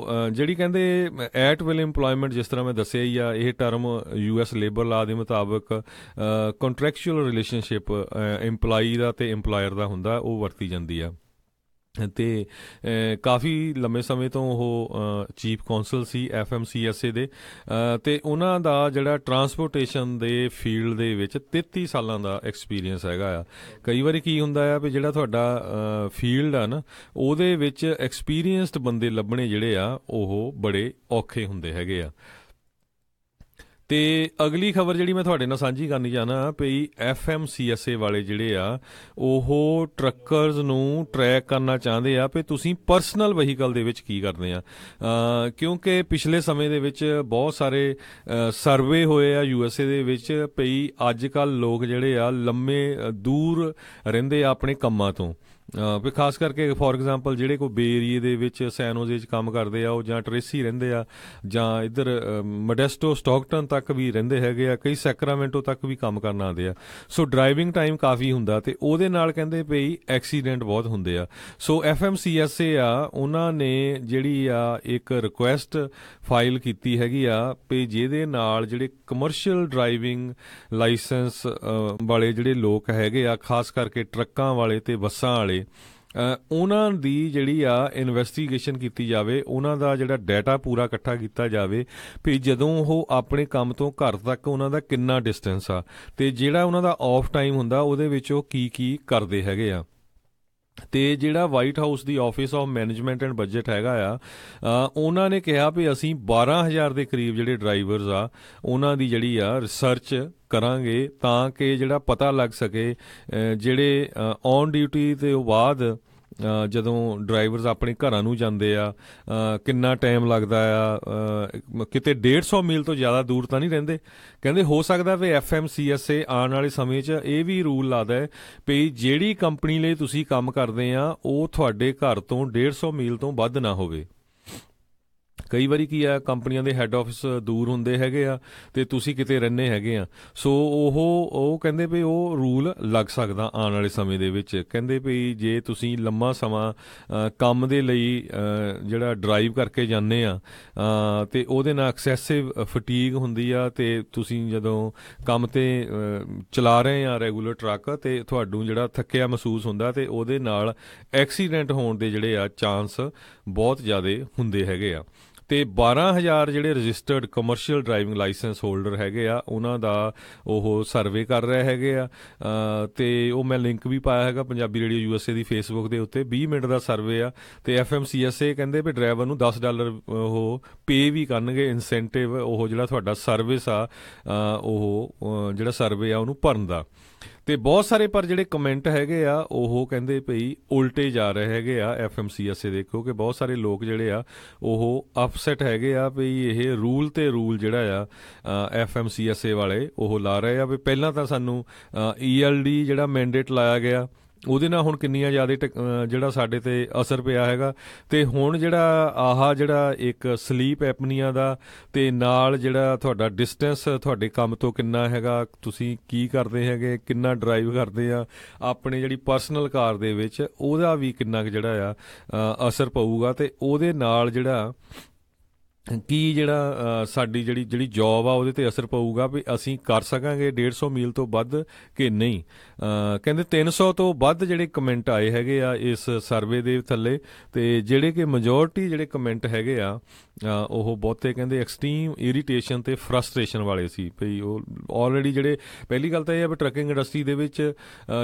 ਜਿਹੜੀ ਕਹਿੰਦੇ ਐਟ ਵਿਲ ਇੰਪਲੋਇਮੈਂਟ, ਜਿਸ ਤਰ੍ਹਾਂ ਮੈਂ ਦੱਸਿਆ ਹੀ ਆ, ਇਹ ਟਰਮ US ਲੇਬਰ ਲਾ ਦੇ ਮੁਤਾਬਕ ਕੰਟਰੈਕਚੁਅਲ ਰਿਲੇਸ਼ਨਸ਼ਿਪ ਇੰਪਲਾਈ ਦਾ ਅਤੇ ਇੰਪਲਾਇਰ ਦਾ ਹੁੰਦਾ, ਉਹ ਵਰਤੀ ਜਾਂਦੀ ਆ। ਅਤੇ ਕਾਫੀ ਲੰਬੇ ਸਮੇਂ ਤੋਂ ਉਹ ਚੀਫ ਕੌਂਸਲ ਸੀ FMCSA ਦੇ, ਅਤੇ ਉਹਨਾਂ ਦਾ ਜਿਹੜਾ ਟਰਾਂਸਪੋਰਟੇਸ਼ਨ ਦੇ ਫੀਲਡ ਦੇ ਵਿੱਚ 33 ਸਾਲਾਂ ਦਾ ਐਕਸਪੀਰੀਅੰਸ ਹੈਗਾ ਆ। ਕਈ ਵਾਰੀ ਕੀ ਹੁੰਦਾ ਆ ਵੀ ਜਿਹੜਾ ਤੁਹਾਡਾ ਫੀਲਡ ਆ ਨਾ, ਉਹਦੇ ਵਿੱਚ ਐਕਸਪੀਰੀਅੰਸਡ ਬੰਦੇ ਲੱਭਣੇ ਜਿਹੜੇ ਆ ਉਹ ਬੜੇ ਔਖੇ ਹੁੰਦੇ ਹੈਗੇ ਆ। ਅਤੇ ਅਗਲੀ ਖਬਰ ਜਿਹੜੀ ਮੈਂ ਤੁਹਾਡੇ ਨਾਲ ਸਾਂਝੀ ਕਰਨੀ ਚਾਹੁੰਦਾ ਵੀ FMCSA ਵਾਲੇ ਜਿਹੜੇ ਆ ਉਹ ਟਰੱਕਰਜ਼ ਨੂੰ ਟਰੈਕ ਕਰਨਾ ਚਾਹੁੰਦੇ ਆ ਵੀ ਤੁਸੀਂ ਪਰਸਨਲ ਵਹੀਕਲ ਦੇ ਵਿੱਚ ਕੀ ਕਰਦੇ ਆ, ਕਿਉਂਕਿ ਪਿਛਲੇ ਸਮੇਂ ਦੇ ਵਿੱਚ ਬਹੁਤ ਸਾਰੇ ਸਰਵੇ ਹੋਏ ਆ USA ਦੇ ਵਿੱਚ ਵੀ ਅੱਜ ਕੱਲ੍ਹ ਲੋਕ ਜਿਹੜੇ ਆ ਲੰਮੇ ਦੂਰ ਰਹਿੰਦੇ ਆ ਆਪਣੇ ਕੰਮਾਂ ਤੋਂ। ਵੀ ਖਾਸ ਕਰਕੇ ਫੋਰ ਐਗਜ਼ਾਮਪਲ ਜਿਹੜੇ ਕੋਈ ਬੇ ਏਰੀਏ ਦੇ ਵਿੱਚ ਸੈਨ ਹੋਜ਼ੇ 'ਚ ਕੰਮ ਕਰਦੇ ਆ, ਉਹ ਜਾਂ ਟਰੇਸੀ ਰਹਿੰਦੇ ਆ, ਜਾਂ ਇੱਧਰ ਮੋਡੈਸਟੋ ਸਟਾਕਟਨ ਤੱਕ ਵੀ ਰਹਿੰਦੇ ਹੈਗੇ ਆ, ਕਈ ਸੈਕਰਾਮੈਂਟੋ ਤੱਕ ਵੀ ਕੰਮ ਕਰਨ ਆਉਂਦੇ ਆ। ਸੋ ਡਰਾਈਵਿੰਗ ਟਾਈਮ ਕਾਫੀ ਹੁੰਦਾ, ਅਤੇ ਉਹਦੇ ਨਾਲ ਕਹਿੰਦੇ ਪਈ ਐਕਸੀਡੈਂਟ ਬਹੁਤ ਹੁੰਦੇ ਆ। ਸੋ FMCSA ਆ, ਉਹਨਾਂ ਨੇ ਜਿਹੜੀ ਆ ਇੱਕ ਰਿਕੁਐਸਟ ਫਾਈਲ ਕੀਤੀ ਹੈਗੀ ਆ ਵੀ ਜਿਹਦੇ ਨਾਲ ਜਿਹੜੇ ਕਮਰਸ਼ੀਅਲ ਡਰਾਈਵਿੰਗ ਲਾਇਸੈਂਸ ਵਾਲੇ ਜਿਹੜੇ ਲੋਕ ਹੈਗੇ ਆ, ਖਾਸ ਕਰਕੇ ਟਰੱਕਾਂ ਵਾਲੇ ਅਤੇ ਬੱਸਾਂ ਵਾਲੇ, ਉਹਨਾਂ ਦੀ ਜਿਹੜੀ ਆ ਇਨਵੈਸਟੀਗੇਸ਼ਨ ਕੀਤੀ ਜਾਵੇ, ਉਹਨਾਂ ਦਾ ਜਿਹੜਾ ਡਾਟਾ ਪੂਰਾ ਇਕੱਠਾ ਕੀਤਾ ਜਾਵੇ ਵੀ ਜਦੋਂ ਉਹ ਆਪਣੇ ਕੰਮ ਤੋਂ ਘਰ ਤੱਕ ਉਹਨਾਂ ਦਾ ਕਿੰਨਾ ਡਿਸਟੈਂਸ ਆ, ਅਤੇ ਜਿਹੜਾ ਉਹਨਾਂ ਦਾ ਆਫ ਟਾਈਮ ਹੁੰਦਾ ਉਹਦੇ ਵਿੱਚ ਉਹ ਕੀ ਕਰਦੇ ਹੈਗੇ ਆ। ਅਤੇ ਜਿਹੜਾ white house the office of management and budget ਹੈਗਾ ਆ, ਉਹਨਾਂ ਨੇ ਕਿਹਾ ਵੀ ਅਸੀਂ 12,000 ਦੇ ਕਰੀਬ ਜਿਹੜੇ ਡਰਾਈਵਰਸ ਆ ਉਹਨਾਂ ਦੀ ਜਿਹੜੀ ਆ ਰਿਸਰਚ ਕਰਾਂਗੇ, ਤਾਂ ਕਿ ਜਿਹੜਾ ਪਤਾ ਲੱਗ ਸਕੇ ਜਿਹੜੇ ਔਨ ਡਿਊਟੀ ਤੋਂ ਬਾਅਦ ਜਦੋਂ ਡਰਾਈਵਰਸ ਆਪਣੇ ਘਰਾਂ ਨੂੰ ਜਾਂਦੇ ਆ ਕਿੰਨਾ ਟਾਈਮ ਲੱਗਦਾ ਆ, ਕਿਤੇ 150 ਮੀਲ ਤੋਂ ਜ਼ਿਆਦਾ ਦੂਰ ਤਾਂ ਨਹੀਂ ਰਹਿੰਦੇ। ਕਹਿੰਦੇ ਹੋ ਸਕਦਾ ਵੀ FMCSA ਆਉਣ ਵਾਲੇ ਸਮੇਂ 'ਚ ਇਹ ਵੀ ਰੂਲ ਲਾਦਾ ਹੈ ਵੀ ਜਿਹੜੀ ਕੰਪਨੀ ਲਈ ਤੁਸੀਂ ਕੰਮ ਕਰਦੇ ਆ ਉਹ ਤੁਹਾਡੇ ਘਰ ਤੋਂ 150 ਮੀਲ ਤੋਂ ਵੱਧ ਨਾ ਹੋਵੇ। ਕਈ ਵਾਰੀ ਕੀ ਆ, ਕੰਪਨੀਆਂ ਦੇ ਹੈੱਡ ਆਫਿਸ ਦੂਰ ਹੁੰਦੇ ਹੈਗੇ ਆ ਅਤੇ ਤੁਸੀਂ ਕਿਤੇ ਰਹਿੰਦੇ ਹੈਗੇ ਆ, ਸੋ ਉਹ ਕਹਿੰਦੇ ਵੀ ਉਹ ਰੂਲ ਲੱਗ ਸਕਦਾ ਆਉਣ ਵਾਲੇ ਸਮੇਂ ਦੇ ਵਿੱਚ। ਕਹਿੰਦੇ ਵੀ ਜੇ ਤੁਸੀਂ ਲੰਮਾ ਸਮਾਂ ਕੰਮ ਦੇ ਲਈ ਜਿਹੜਾ ਡਰਾਈਵ ਕਰਕੇ ਜਾਂਦੇ ਆ ਅਤੇ ਉਹਦੇ ਨਾਲ ਐਕਸੈਸਿਵ ਫਟੀਗ ਹੁੰਦੀ ਆ, ਅਤੇ ਤੁਸੀਂ ਜਦੋਂ ਕੰਮ 'ਤੇ ਚਲਾ ਰਹੇ ਆ ਰੈਗੂਲਰ ਟਰੱਕ, ਅਤੇ ਤੁਹਾਨੂੰ ਜਿਹੜਾ ਥੱਕਿਆ ਮਹਿਸੂਸ ਹੁੰਦਾ, ਅਤੇ ਉਹਦੇ ਨਾਲ ਐਕਸੀਡੈਂਟ ਹੋਣ ਦੇ ਜਿਹੜੇ ਆ ਚਾਂਸ ਬਹੁਤ ਜ਼ਿਆਦਾ ਹੁੰਦੇ ਹੈਗੇ ਆ। ਅਤੇ 12,000 ਜਿਹੜੇ registered commercial driving licence holder ਹੈਗੇ ਆ, ਉਹਨਾਂ ਦਾ ਉਹ ਸਰਵੇ ਕਰ ਰਹੇ ਹੈਗੇ ਆ, ਅਤੇ ਉਹ ਮੈਂ ਲਿੰਕ ਵੀ ਪਾਇਆ ਹੈਗਾ ਪੰਜਾਬੀ ਰੇਡੀਓ USA ਦੀ ਫੇਸਬੁੱਕ ਦੇ ਉੱਤੇ। 20 ਮਿੰਟ ਦਾ ਸਰਵੇ ਆ, ਅਤੇ FMCSA ਕਹਿੰਦੇ ਵੀ ਡਰਾਈਵਰ ਨੂੰ $10 ਉਹ ਪੇ ਵੀ ਕਰਨਗੇ ਇਨਸੈਂਟਿਵ, ਉਹ ਜਿਹੜਾ ਤੁਹਾਡਾ ਸਰਵਿਸ ਆ ਉਹ ਜਿਹੜਾ ਸਰਵੇ ਆ ਉਹਨੂੰ ਭਰਨ ਦਾ। ਅਤੇ ਬਹੁਤ ਸਾਰੇ ਪਰ ਜਿਹੜੇ ਕਮੈਂਟ ਹੈਗੇ ਆ ਉਹ ਕਹਿੰਦੇ ਭਈ ਉਲਟੇ ਜਾ ਰਹੇ ਹੈਗੇ ਆ FMCSA ਦੇ, ਕਿਉਂਕਿ ਬਹੁਤ ਸਾਰੇ ਲੋਕ ਜਿਹੜੇ ਆ ਉਹ ਅਪਸੈਟ ਹੈਗੇ ਆ ਵੀ ਇਹ ਰੂਲ ਜਿਹੜਾ ਆ FMCSA ਵਾਲੇ ਉਹ ਲਾ ਰਹੇ ਆ ਵੀ ਪਹਿਲਾਂ ਤਾਂ ਸਾਨੂੰ ELD ਜਿਹੜਾ ਮੈਂਡੇਟ ਲਾਇਆ ਗਿਆ, ਉਹਦੇ ਨਾਲ ਹੁਣ ਕਿੰਨੀਆਂ ਜ਼ਿਆਦਾ ਜਿਹੜਾ ਸਾਡੇ 'ਤੇ ਅਸਰ ਪਿਆ ਹੈਗਾ। ਅਤੇ ਹੁਣ ਜਿਹੜਾ ਇੱਕ ਸਲੀਪ ਐਪਨੀਆ ਦਾ, ਅਤੇ ਨਾਲ ਜਿਹੜਾ ਤੁਹਾਡਾ ਡਿਸਟੈਂਸ ਤੁਹਾਡੇ ਕੰਮ ਤੋਂ ਕਿੰਨਾ ਹੈਗਾ, ਤੁਸੀਂ ਕੀ ਕਰਦੇ ਹੈਗੇ, ਕਿੰਨਾ ਡਰਾਈਵ ਕਰਦੇ ਆ ਆਪਣੇ ਜਿਹੜੀ ਪਰਸਨਲ ਕਾਰ ਦੇ ਵਿੱਚ, ਉਹਦਾ ਵੀ ਕਿੰਨਾ ਕੁ ਜਿਹੜਾ ਆ ਅਸਰ ਪਊਗਾ, ਅਤੇ ਉਹਦੇ ਨਾਲ ਜਿਹੜਾ ਸਾਡੀ ਜਿਹੜੀ ਜੋਬ ਆ ਉਹਦੇ 'ਤੇ ਅਸਰ ਪਊਗਾ ਵੀ ਅਸੀਂ ਕਰ ਸਕਾਂਗੇ 150 ਮੀਲ ਤੋਂ ਵੱਧ ਕਿ ਨਹੀਂ। ਕਹਿੰਦੇ 300 ਤੋਂ ਵੱਧ ਜਿਹੜੇ ਕਮੈਂਟ ਆਏ ਹੈਗੇ ਆ ਇਸ ਸਰਵੇ ਦੇ ਥੱਲੇ, ਅਤੇ ਜਿਹੜੇ ਕਿ ਮੈਜੋਰਟੀ ਜਿਹੜੇ ਕਮੈਂਟ ਹੈਗੇ ਆ ਉਹ ਬਹੁਤੇ ਕਹਿੰਦੇ ਐਕਸਟ੍ਰੀਮ ਇਰੀਟੇਸ਼ਨ ਤੇ ਫਰਸਟ੍ਰੇਸ਼ਨ ਵਾਲੇ ਸੀ ਭਈ ਉਹ ਆਲਰੇਡੀ ਜਿਹੜੇ ਪਹਿਲੀ ਗੱਲ ਤਾਂ ਇਹ ਆ ਵੀ ਟਰੱਕਿੰਗ ਇੰਡਸਟਰੀ ਦੇ ਵਿੱਚ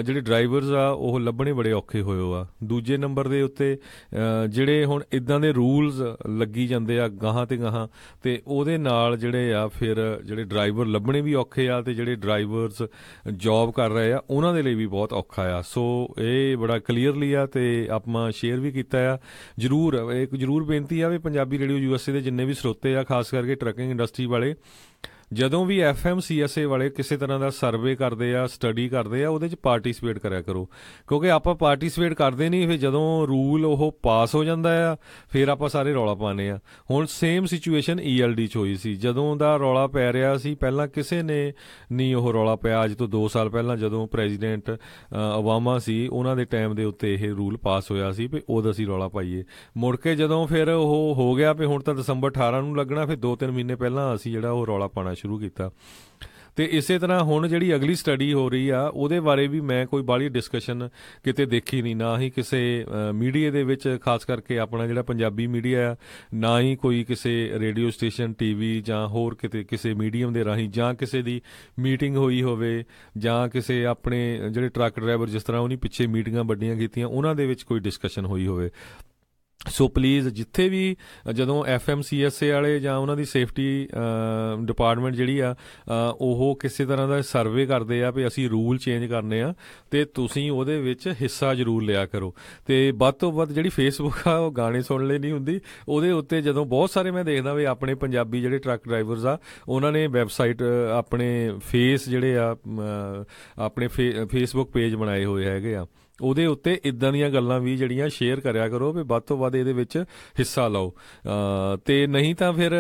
ਜਿਹੜੇ ਡਰਾਈਵਰਸ ਆ ਉਹ ਲੱਭਣੇ ਬੜੇ ਔਖੇ ਹੋਏ ਆ। ਦੂਜੇ ਨੰਬਰ ਦੇ ਉੱਤੇ ਜਿਹੜੇ ਹੁਣ ਇਦਾਂ ਦੇ ਰੂਲਸ ਲੱਗੀ ਜਾਂਦੇ ਆ ਗਾਹਾਂ ਤੇ ਗਾਹਾਂ, ਤੇ ਉਹਦੇ ਨਾਲ ਜਿਹੜੇ ਆ ਫਿਰ ਜਿਹੜੇ ਡਰਾਈਵਰ ਲੱਭਣੇ ਵੀ ਔਖੇ ਆ, ਤੇ ਜਿਹੜੇ ਡਰਾਈਵਰਸ ਜੌਬ ਕਰ ਰਹੇ ਆ ਉਹਨਾਂ ਦੇ ਲਈ ਵੀ ਬਹੁਤ ਔਖਾ ਆ। ਸੋ ਇਹ ਬੜਾ ਕਲੀਅਰਲੀ ਆ ਤੇ ਆਪਾਂ ਸ਼ੇਅਰ ਵੀ ਕੀਤਾ ਆ। ਜ਼ਰੂਰ ਬੇਨਤੀ ਆ ਵੀ ਪੰਜਾਬੀ ਰੇਡੀਓ USA ਦੇ ਜਿੰਨੇ ਵੀ ਸਰੋਤੇ ਆ, ਖਾਸ ਕਰਕੇ ਟਰੱਕਿੰਗ ਇੰਡਸਟਰੀ ਵਾਲੇ, ਜਦੋਂ ਵੀ FMCSA ਵਾਲੇ ਕਿਸੇ ਤਰ੍ਹਾਂ ਦਾ ਸਰਵੇ ਕਰਦੇ ਆ, ਸਟੱਡੀ ਕਰਦੇ ਆ, ਉਹਦੇ 'ਚ ਪਾਰਟੀਸਪੇਟ ਕਰਿਆ ਕਰੋ, ਕਿਉਂਕਿ ਆਪਾਂ ਪਾਰਟੀਸਪੇਟ ਕਰਦੇ ਨਹੀਂ, ਫਿਰ ਜਦੋਂ ਰੂਲ ਉਹ ਪਾਸ ਹੋ ਜਾਂਦਾ ਆ ਫਿਰ ਆਪਾਂ ਸਾਰੇ ਰੌਲਾ ਪਾਉਂਦੇ ਆ। ਹੁਣ ਸੇਮ ਸਿਚੁਏਸ਼ਨ ELD 'ਚ ਹੋਈ ਸੀ, ਜਦੋਂ ਦਾ ਰੌਲਾ ਪੈ ਰਿਹਾ ਸੀ, ਪਹਿਲਾਂ ਕਿਸੇ ਨੇ ਨਹੀਂ ਉਹ ਰੌਲਾ ਪਿਆ। ਅੱਜ ਤੋਂ 2 ਸਾਲ ਪਹਿਲਾਂ ਜਦੋਂ ਪ੍ਰੈਜ਼ੀਡੈਂਟ ਓਬਾਮਾ ਸੀ, ਉਹਨਾਂ ਦੇ ਟਾਈਮ ਦੇ ਉੱਤੇ ਇਹ ਰੂਲ ਪਾਸ ਹੋਇਆ ਸੀ ਵੀ ਉਦੋਂ ਅਸੀਂ ਰੌਲਾ ਪਾਈਏ। ਮੁੜ ਕੇ ਜਦੋਂ ਫਿਰ ਉਹ ਹੋ ਗਿਆ ਵੀ ਹੁਣ ਤਾਂ ਦਸੰਬਰ 18 ਨੂੰ ਲੱਗਣਾ, ਫਿਰ 2-3 ਮਹੀਨੇ ਪਹਿਲਾਂ ਅਸੀਂ ਜਿਹੜਾ ਉਹ ਰੌਲਾ ਪਾਉਣਾ ਸ਼ੁਰੂ ਕੀਤਾ। ਤੇ ਇਸੇ ਤਰ੍ਹਾਂ ਹੁਣ ਜਿਹੜੀ ਅਗਲੀ ਸਟੱਡੀ ਹੋ ਰਹੀ ਆ ਉਹਦੇ ਬਾਰੇ ਵੀ ਮੈਂ ਕੋਈ ਬਾਹਲੀ ਡਿਸਕਸ਼ਨ ਕਿਤੇ ਦੇਖੀ ਨਹੀਂ, ਨਾ ਹੀ ਕਿਸੇ ਮੀਡੀਆ ਦੇ ਵਿੱਚ, ਖਾਸ ਕਰਕੇ ਆਪਣਾ ਜਿਹੜਾ ਪੰਜਾਬੀ ਮੀਡੀਆ ਆ, ਨਾ ਹੀ ਕੋਈ ਕਿਸੇ ਰੇਡੀਓ ਸਟੇਸ਼ਨ, TV ਜਾਂ ਹੋਰ ਕਿਤੇ ਕਿਸੇ ਮੀਡੀਅਮ ਦੇ ਰਾਹੀਂ, ਜਾਂ ਕਿਸੇ ਦੀ ਮੀਟਿੰਗ ਹੋਈ ਹੋਵੇ, ਜਾਂ ਕਿਸੇ ਆਪਣੇ ਜਿਹੜੇ ਟਰੱਕ ਡਰਾਈਵਰ ਜਿਸ ਤਰ੍ਹਾਂ ਉਹਨੇ ਪਿੱਛੇ ਮੀਟਿੰਗਾਂ ਵੱਡੀਆਂ ਕੀਤੀਆਂ ਉਹਨਾਂ ਦੇ ਵਿੱਚ ਕੋਈ ਡਿਸਕਸ਼ਨ ਹੋਈ ਹੋਵੇ। ਸੋ ਪਲੀਜ਼ ਜਿੱਥੇ ਵੀ ਜਦੋਂ FMCSA ਵਾਲੇ ਜਾਂ ਉਹਨਾਂ ਦੀ ਸੇਫਟੀ ਡਿਪਾਰਟਮੈਂਟ ਜਿਹੜੀ ਆ ਉਹ ਕਿਸੇ ਤਰ੍ਹਾਂ ਦਾ ਸਰਵੇ ਕਰਦੇ ਆ ਵੀ ਅਸੀਂ ਰੂਲ ਚੇਂਜ ਕਰਨੇ ਆ, ਤੇ ਤੁਸੀਂ ਉਹਦੇ ਵਿੱਚ ਹਿੱਸਾ ਜ਼ਰੂਰ ਲਿਆ ਕਰੋ। ਤੇ ਵੱਧ ਤੋਂ ਵੱਧ ਜਿਹੜੀ ਫੇਸਬੁੱਕ ਆ ਉਹ ਗਾਣੇ ਸੁਣ ਲਈ ਨਹੀਂ ਹੁੰਦੀ, ਉਹਦੇ ਉੱਤੇ ਜਦੋਂ ਬਹੁਤ ਸਾਰੇ ਮੈਂ ਦੇਖਦਾ ਵੀ ਆਪਣੇ ਪੰਜਾਬੀ ਜਿਹੜੇ ਟਰੱਕ ਡਰਾਈਵਰਸ ਆ ਉਹਨਾਂ ਨੇ ਵੈਬਸਾਈਟ ਆਪਣੇ ਜਿਹੜੇ ਆ ਆਪਣੇ ਫੇਸਬੁੱਕ ਪੇਜ ਬਣਾਏ ਹੋਏ ਹੈਗੇ ਆ, ਉਹਦੇ ਉੱਤੇ ਇਦਾਂ ਦੀਆਂ ਗੱਲਾਂ ਵੀ ਜਿਹੜੀਆਂ ਸ਼ੇਅਰ ਕਰਿਆ ਕਰੋ ਵੀ ਵੱਧ ਤੋਂ ਵੱਧ ਇਹਦੇ ਵਿੱਚ ਹਿੱਸਾ ਲਓ। ਤੇ ਨਹੀਂ ਤਾਂ ਫਿਰ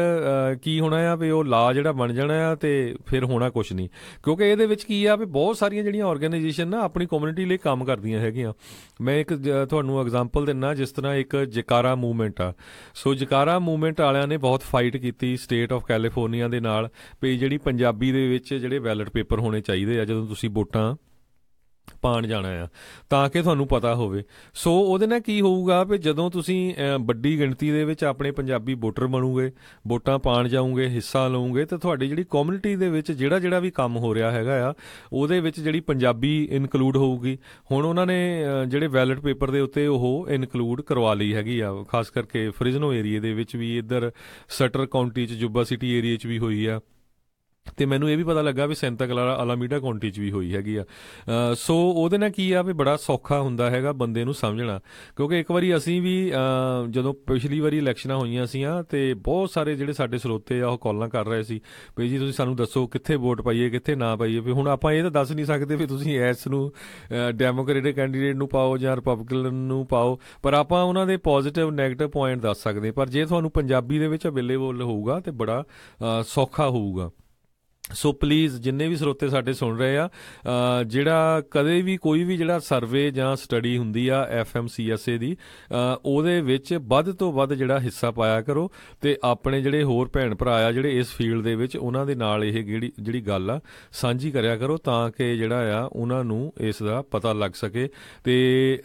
ਕੀ ਹੋਣਾ ਆ ਵੀ ਉਹ ਲਾ ਜਿਹੜਾ ਬਣ ਜਾਣਾ ਆ ਤੇ ਫਿਰ ਹੋਣਾ ਕੁਛ ਨਹੀਂ, ਕਿਉਂਕਿ ਇਹਦੇ ਵਿੱਚ ਕੀ ਆ ਵੀ ਬਹੁਤ ਸਾਰੀਆਂ ਜਿਹੜੀਆਂ ਆਰਗੇਨਾਈਜੇਸ਼ਨ ਨਾ ਆਪਣੀ ਕਮਿਊਨਿਟੀ ਲਈ ਕੰਮ ਕਰਦੀਆਂ ਹੈਗੀਆਂ। ਮੈਂ ਇੱਕ ਤੁਹਾਨੂੰ ਐਗਜ਼ਾਮਪਲ ਦਿੰਦਾ, ਜਿਸ ਤਰ੍ਹਾਂ ਇੱਕ ਜਕਾਰਾ ਮੂਵਮੈਂਟ ਆ। ਸੋ ਜਕਾਰਾ ਮੂਵਮੈਂਟ ਵਾਲਿਆਂ ਨੇ ਬਹੁਤ ਫਾਈਟ ਕੀਤੀ ਸਟੇਟ ਆਫ ਕੈਲੀਫੋਰਨੀਆ ਦੇ ਨਾਲ ਵੀ ਜਿਹੜੀ ਪੰਜਾਬੀ ਦੇ ਵਿੱਚ ਜਿਹੜੇ ਬੈਲਟ ਪੇਪਰ ਹੋਣੇ ਚਾਹੀਦੇ ਆ ਜਦੋਂ ਤੁਸੀਂ ਵੋਟਾਂ ਪਾਣ ਜਾਣਾ ਆ, ਤਾਂ ਕਿ ਤੁਹਾਨੂੰ ਪਤਾ ਹੋਵੇ। ਸੋ ਉਹਦੇ ਨਾਲ ਕੀ ਹੋਊਗਾ ਵੀ ਜਦੋਂ ਤੁਸੀਂ ਵੱਡੀ ਗਿਣਤੀ ਦੇ ਵਿੱਚ ਆਪਣੇ ਪੰਜਾਬੀ ਵੋਟਰ ਬਣੋਗੇ, ਵੋਟਾਂ ਪਾਣ ਜਾਓਗੇ, ਹਿੱਸਾ ਲਓਗੇ, ਤਾਂ ਤੁਹਾਡੀ ਜਿਹੜੀ ਕਮਿਊਨਿਟੀ ਦੇ ਵਿੱਚ ਜਿਹੜਾ ਵੀ ਕੰਮ ਹੋ ਰਿਹਾ ਹੈਗਾ ਆ ਉਹਦੇ ਵਿੱਚ ਜਿਹੜੀ ਪੰਜਾਬੀ ਇਨਕਲੂਡ ਹੋਊਗੀ। ਹੁਣ ਉਹਨਾਂ ਨੇ ਜਿਹੜੇ ਬੈਲਟ ਪੇਪਰ ਦੇ ਉੱਤੇ ਉਹ ਇਨਕਲੂਡ ਕਰਵਾ ਲਈ ਹੈਗੀ ਆ, ਖਾਸ ਕਰਕੇ ਫ੍ਰਿਜ਼ਨੋ ਏਰੀਏ ਦੇ ਵਿੱਚ ਵੀ, ਇੱਧਰ ਸਟਰ ਕਾਉਂਟੀ 'ਚ, ਜੁਬਾ ਸਿਟੀ ਏਰੀਏ 'ਚ ਵੀ ਹੋਈ ਆ, ਤੇ ਮੈਨੂੰ ਇਹ ਵੀ ਪਤਾ ਲੱਗਾ ਵੀ ਸੈਂਟਾ ਕਲਾਰਾ ਅਲਾਮੀਡਾ ਕਾਉਂਟੀ 'ਚ ਵੀ ਹੋਈ ਹੈਗੀ ਆ। ਸੋ ਉਹਦੇ ਨਾਲ ਕੀ ਆ ਵੀ ਬੜਾ ਸੌਖਾ ਹੁੰਦਾ ਹੈਗਾ ਬੰਦੇ ਨੂੰ ਸਮਝਣਾ, ਕਿਉਂਕਿ ਇੱਕ ਵਾਰੀ ਅਸੀਂ ਵੀ ਜਦੋਂ ਪਿਛਲੀ ਵਾਰੀ ਇਲੈਕਸ਼ਨਾਂ ਹੋਈਆਂ ਸੀਆਂ ਤੇ ਬਹੁਤ ਸਾਰੇ ਜਿਹੜੇ ਸਾਡੇ ਸਰੋਤੇ ਆ ਉਹ ਕਾਲਾਂ ਕਰ ਰਹੇ ਸੀ ਵੀ ਜੀ ਤੁਸੀਂ ਸਾਨੂੰ ਦੱਸੋ ਕਿੱਥੇ ਵੋਟ ਪਾਈਏ, ਕਿੱਥੇ ਨਾ ਪਾਈਏ। ਵੀ ਹੁਣ ਆਪਾਂ ਇਹ ਤਾਂ ਦੱਸ ਨਹੀਂ ਸਕਦੇ ਵੀ ਤੁਸੀਂ ਇਸ ਨੂੰ ਡੈਮੋਕ੍ਰੇਟਿਕ ਕੈਂਡੀਡੇਟ ਨੂੰ ਪਾਓ ਜਾਂ ਰਿਪਬਲਿਕਨ ਨੂੰ ਪਾਓ, ਪਰ ਆਪਾਂ ਉਹਨਾਂ ਦੇ ਪੋਜ਼ੀਟਿਵ ਨੈਗੇਟਿਵ ਪੁਆਇੰਟ ਦੱਸ ਸਕਦੇ। ਪਰ ਜੇ ਤੁਹਾਨੂੰ ਪੰਜਾਬੀ ਦੇ ਵਿੱਚ ਅਵੇਲੇਬਲ ਹੋਊਗਾ ਤੇ ਬੜਾ ਸੌਖਾ ਹੋਊਗਾ। ਸੋ ਪਲੀਜ਼ ਜਿੰਨੇ ਵੀ ਸਰੋਤੇ ਸਾਡੇ ਸੁਣ ਰਹੇ ਆ, ਜਿਹੜਾ ਕਦੇ ਵੀ ਕੋਈ ਵੀ ਜਿਹੜਾ ਸਰਵੇ ਜਾਂ ਸਟੱਡੀ ਹੁੰਦੀ ਆ FMCSA ਦੀ, ਉਹਦੇ ਵਿੱਚ ਵੱਧ ਤੋਂ ਵੱਧ ਜਿਹੜਾ ਹਿੱਸਾ ਪਾਇਆ ਕਰੋ, ਤੇ ਆਪਣੇ ਜਿਹੜੇ ਹੋਰ ਭੈਣ ਭਰਾ ਆ ਜਿਹੜੇ ਇਸ ਫੀਲਡ ਦੇ ਵਿੱਚ, ਉਹਨਾਂ ਦੇ ਨਾਲ ਇਹ ਜਿਹੜੀ ਗੱਲ ਆ ਸਾਂਝੀ ਕਰਿਆ ਕਰੋ, ਤਾਂ ਕਿ ਜਿਹੜਾ ਆ ਉਹਨਾਂ ਨੂੰ ਇਸ ਦਾ ਪਤਾ ਲੱਗ ਸਕੇ। ਤੇ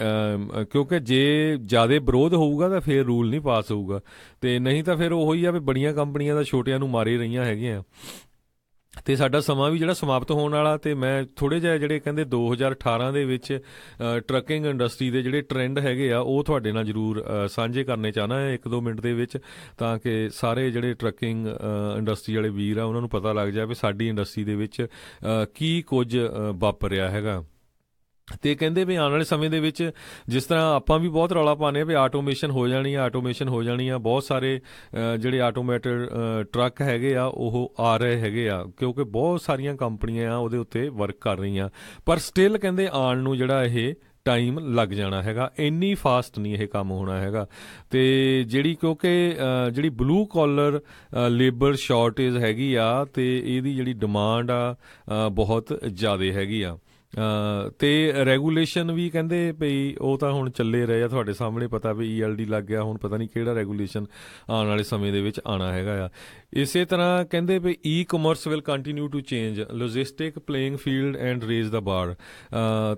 ਕਿਉਂਕਿ ਜੇ ਜ਼ਿਆਦਾ ਵਿਰੋਧ ਹੋਊਗਾ ਤਾਂ ਫਿਰ ਰੂਲ ਨਹੀਂ ਪਾਸ ਹੋਊਗਾ, ਤੇ ਨਹੀਂ ਤਾਂ ਫਿਰ ਉਹੀ ਆ ਵੀ ਬੜੀਆਂ ਕੰਪਨੀਆਂ ਦਾ ਛੋਟਿਆਂ ਨੂੰ ਮਾਰੇ ਰਹੀਆਂ ਹੈਗੀਆਂ। ਤੇ ਸਾਡਾ ਸਮਾਂ ਵੀ ਜਿਹੜਾ ਸਮਾਪਤ ਹੋਣ ਵਾਲਾ, ਤੇ ਮੈਂ ਥੋੜ੍ਹੇ ਜਿਹੇ ਜਿਹੜੇ ਕਹਿੰਦੇ 2018 ਦੇ ਵਿੱਚ ਟਰੱਕਿੰਗ ਇੰਡਸਟਰੀ ਦੇ ਜਿਹੜੇ ਟ੍ਰੈਂਡ ਹੈਗੇ ਆ ਉਹ ਤੁਹਾਡੇ ਨਾਲ ਜ਼ਰੂਰ ਸਾਂਝੇ ਕਰਨੇ ਚਾਹਨਾ ਹੈ 1-2 ਮਿੰਟ ਦੇ ਵਿੱਚ, ਤਾਂ ਕਿ ਸਾਰੇ ਜਿਹੜੇ ਟਰੱਕਿੰਗ ਇੰਡਸਟਰੀ ਵਾਲੇ ਵੀਰ ਆ ਉਹਨਾਂ ਨੂੰ ਪਤਾ ਲੱਗ ਜਾਵੇ ਸਾਡੀ ਇੰਡਸਟਰੀ ਦੇ ਵਿੱਚ ਕੀ ਕੁਝ ਵਾਪਰ ਰਿਹਾ ਹੈਗਾ। ਤੇ ਕਹਿੰਦੇ ਵੀ ਆਉਣ ਵਾਲੇ ਸਮੇਂ ਦੇ ਵਿੱਚ ਜਿਸ ਤਰ੍ਹਾਂ ਆਪਾਂ ਵੀ ਬਹੁਤ ਰੌਲਾ ਪਾਉਂਦੇ ਆ ਵੀ ਆਟੋਮੇਸ਼ਨ ਹੋ ਜਾਣੀ ਆ, ਬਹੁਤ ਸਾਰੇ ਜਿਹੜੇ ਆਟੋਮੈਟਿਡ ਟਰੱਕ ਹੈਗੇ ਆ ਉਹ ਆ ਰਹੇ ਹੈਗੇ ਆ, ਕਿਉਂਕਿ ਬਹੁਤ ਸਾਰੀਆਂ ਕੰਪਨੀਆਂ ਆ ਉਹਦੇ ਉੱਤੇ ਵਰਕ ਕਰ ਰਹੀਆਂ, ਪਰ ਸਟਿਲ ਕਹਿੰਦੇ ਆਉਣ ਨੂੰ ਜਿਹੜਾ ਇਹ ਟਾਈਮ ਲੱਗ ਜਾਣਾ ਹੈਗਾ, ਇੰਨੀ ਫਾਸਟ ਨਹੀਂ ਇਹ ਕੰਮ ਹੋਣਾ ਹੈਗਾ। ਤੇ ਜਿਹੜੀ ਕਿਉਂਕਿ ਜਿਹੜੀ ਬਲੂ ਕਾਲਰ ਲੇਬਰ ਸ਼ਾਰਟੇਜ ਹੈਗੀ ਆ, ਤੇ ਇਹਦੀ ਜਿਹੜੀ ਡਿਮਾਂਡ ਆ ਬਹੁਤ ਜ਼ਿਆਦਾ ਹੈਗੀ ਆ। ਤੇ ਰੈਗੂਲੇਸ਼ਨ ਵੀ ਕਹਿੰਦੇ ਭਈ ਉਹ ਤਾਂ ਹੁਣ ਚੱਲੇ ਰਹੇ ਆ, ਤੁਹਾਡੇ ਸਾਹਮਣੇ ਪਤਾ ਵੀ ELD ਲੱਗ ਗਿਆ, ਹੁਣ ਪਤਾ ਨਹੀਂ ਕਿਹੜਾ ਰੈਗੂਲੇਸ਼ਨ ਆਉਣ ਵਾਲੇ ਸਮੇਂ ਦੇ ਵਿੱਚ ਆਉਣਾ ਹੈਗਾ ਆ। ਇਸੇ ਤਰ੍ਹਾਂ ਕਹਿੰਦੇ ਵੀ E-commerce will continue to change, logistic playing field and raise the bar.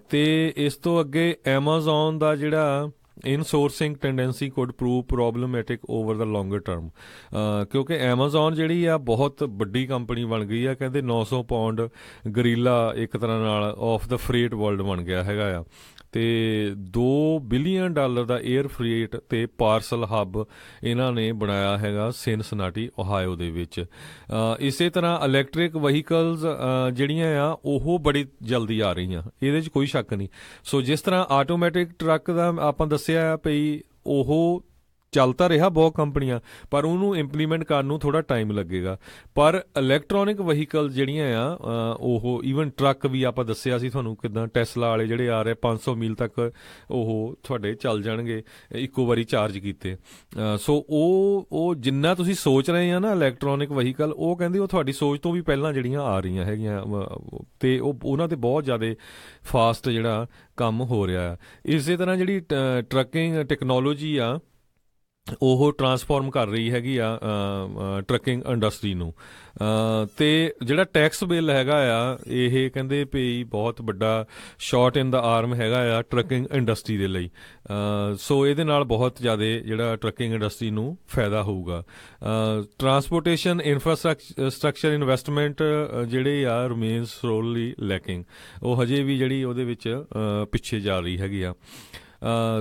ਤੇ ਇਸ ਤੋਂ ਅੱਗੇ Amazon ਦਾ ਜਿਹੜਾ insourcing tendency could prove problematic over the longer term. ਕਿਉਂਕਿ ਐਮਾਜ਼ੋਨ ਜਿਹੜੀ ਆ ਬਹੁਤ ਵੱਡੀ ਕੰਪਨੀ ਬਣ ਗਈ ਆ, ਕਹਿੰਦੇ 900 ਪਾਉਂਡ ਗਰੀਲਾ ਇੱਕ ਤਰ੍ਹਾਂ ਨਾਲ ਆਫ ਦਾ ਫਰੇਟ ਵਰਲਡ ਬਣ ਗਿਆ ਹੈਗਾ ਆ, ਤੇ $2 ਬਿਲੀਅਨ ਦਾ 에ਅਰ ਫਰੇਟ ਤੇ ਪਾਰਸਲ ਹੱਬ ਇਹਨਾਂ ਨੇ ਬਣਾਇਆ ਹੈਗਾ ਸਿਨਸਨਾਟੀ ਓਹਾਇਓ ਦੇ ਵਿੱਚ। ਇਸੇ ਤਰ੍ਹਾਂ ਇਲੈਕਟ੍ਰਿਕ ਵਹੀਕਲਸ ਜਿਹੜੀਆਂ ਆ ਉਹ ਬੜੀ ਜਲਦੀ ਆ ਰਹੀਆਂ, ਇਹਦੇ 'ਚ ਕੋਈ ਸ਼ੱਕ ਨਹੀਂ। ਸੋ ਜਿਸ ਤਰ੍ਹਾਂ ਆਟੋਮੈਟਿਕ ਟਰੱਕ ਦਾ ਆਪਾਂ ਦੱਸਿਆ ਆ ਭਈ ਉਹ ਚੱਲ ਤਾਂ ਰਿਹਾ ਬਹੁਤ ਕੰਪਨੀਆਂ, ਪਰ ਉਹਨੂੰ ਇੰਪਲੀਮੈਂਟ ਕਰਨ ਨੂੰ ਥੋੜ੍ਹਾ ਟਾਈਮ ਲੱਗੇਗਾ। ਪਰ ਇਲੈਕਟ੍ਰੋਨਿਕ ਵਹੀਕਲ ਜਿਹੜੀਆਂ ਆ ਉਹ ਈਵਨ ਟਰੱਕ ਵੀ ਆਪਾਂ ਦੱਸਿਆ ਸੀ ਤੁਹਾਨੂੰ ਕਿੱਦਾਂ ਟੈਸਲਾ ਵਾਲੇ ਜਿਹੜੇ ਆ ਰਹੇ 500 ਮੀਲ ਤੱਕ ਉਹ ਤੁਹਾਡੇ ਚੱਲ ਜਾਣਗੇ ਇੱਕੋ ਵਾਰੀ ਚਾਰਜ ਕੀਤੇ। ਸੋ ਉਹ ਜਿੰਨਾ ਤੁਸੀਂ ਸੋਚ ਰਹੇ ਆ ਨਾ ਇਲੈਕਟ੍ਰੋਨਿਕ ਵਹੀਕਲ, ਉਹ ਕਹਿੰਦੇ ਉਹ ਤੁਹਾਡੀ ਸੋਚ ਤੋਂ ਵੀ ਪਹਿਲਾਂ ਜਿਹੜੀਆਂ ਆ ਰਹੀਆਂ ਹੈਗੀਆਂ, ਤੇ ਉਹਨਾਂ 'ਤੇ ਬਹੁਤ ਜ਼ਿਆਦਾ ਫਾਸਟ ਜਿਹੜਾ ਕੰਮ ਹੋ ਰਿਹਾ। ਇਸੇ ਤਰ੍ਹਾਂ ਜਿਹੜੀ ਟਰੱਕਿੰਗ ਟੈਕਨੋਲੋਜੀ ਆ ਉਹ ਟਰਾਂਸਫਾਰਮ ਕਰ ਰਹੀ ਹੈਗੀ ਆ ਟਰੱਕਿੰਗ ਇੰਡਸਟਰੀ ਨੂੰ। ਤੇ ਜਿਹੜਾ ਟੈਕਸ ਬਿੱਲ ਹੈਗਾ ਆ ਇਹ ਕਹਿੰਦੇ ਵੀ ਬਹੁਤ ਵੱਡਾ ਸ਼ਾਟ ਇਨ ਦਾ ਆਰਮ ਹੈਗਾ ਆ ਟਰੱਕਿੰਗ ਇੰਡਸਟਰੀ ਦੇ ਲਈ। ਸੋ ਇਹਦੇ ਨਾਲ ਬਹੁਤ ਜ਼ਿਆਦਾ ਜਿਹੜਾ ਟਰੱਕਿੰਗ ਇੰਡਸਟਰੀ ਨੂੰ ਫਾਇਦਾ ਹੋਊਗਾ। ਟਰਾਂਸਪੋਰਟੇਸ਼ਨ ਇਨਫਰਾਸਟਰਕਚਰ ਇਨਵੈਸਟਮੈਂਟ ਜਿਹੜੇ ਆ ਰਿਮੇਨਸ ਸੋਰਲੀ ਲੈਕਿੰਗ, ਉਹ ਹਜੇ ਵੀ ਜਿਹੜੀ ਉਹਦੇ ਵਿੱਚ ਪਿੱਛੇ ਜਾ ਰਹੀ ਹੈਗੀ ਆ।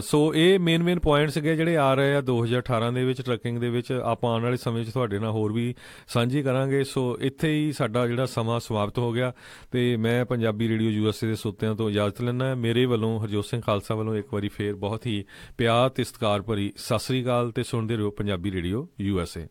ਸੋ ਇਹ ਮੇਨ ਪੁਆਇੰਟ ਸੀਗੇ ਜਿਹੜੇ ਆ ਰਹੇ ਆ 2018 ਦੇ ਵਿੱਚ ਟਰੱਕਿੰਗ ਦੇ ਵਿੱਚ। ਆਪਾਂ ਆਉਣ ਵਾਲੇ ਸਮੇਂ 'ਚ ਤੁਹਾਡੇ ਨਾਲ ਹੋਰ ਵੀ ਸਾਂਝੀ ਕਰਾਂਗੇ। ਸੋ ਇੱਥੇ ਹੀ ਸਾਡਾ ਜਿਹੜਾ ਸਮਾਂ ਸਮਾਪਤ ਹੋ ਗਿਆ, ਤੇ ਮੈਂ ਪੰਜਾਬੀ ਰੇਡੀਓ USA ਦੇ ਸਰੋਤਿਆਂ ਤੋਂ ਇਜਾਜ਼ਤ ਲੈਂਦਾ। ਮੇਰੇ ਵੱਲੋਂ ਹਰਜੋਤ ਸਿੰਘ ਖਾਲਸਾ ਵੱਲੋਂ ਇੱਕ ਵਾਰੀ ਫੇਰ ਬਹੁਤ ਹੀ ਪਿਆਰ ਤੇ ਸਤਿਕਾਰ ਭਰੀ ਸਤਿ ਸ੍ਰੀ ਅਕਾਲ, ਤੇ ਸੁਣਦੇ ਰਹੋ ਪੰਜਾਬੀ ਰੇਡੀਓ USA।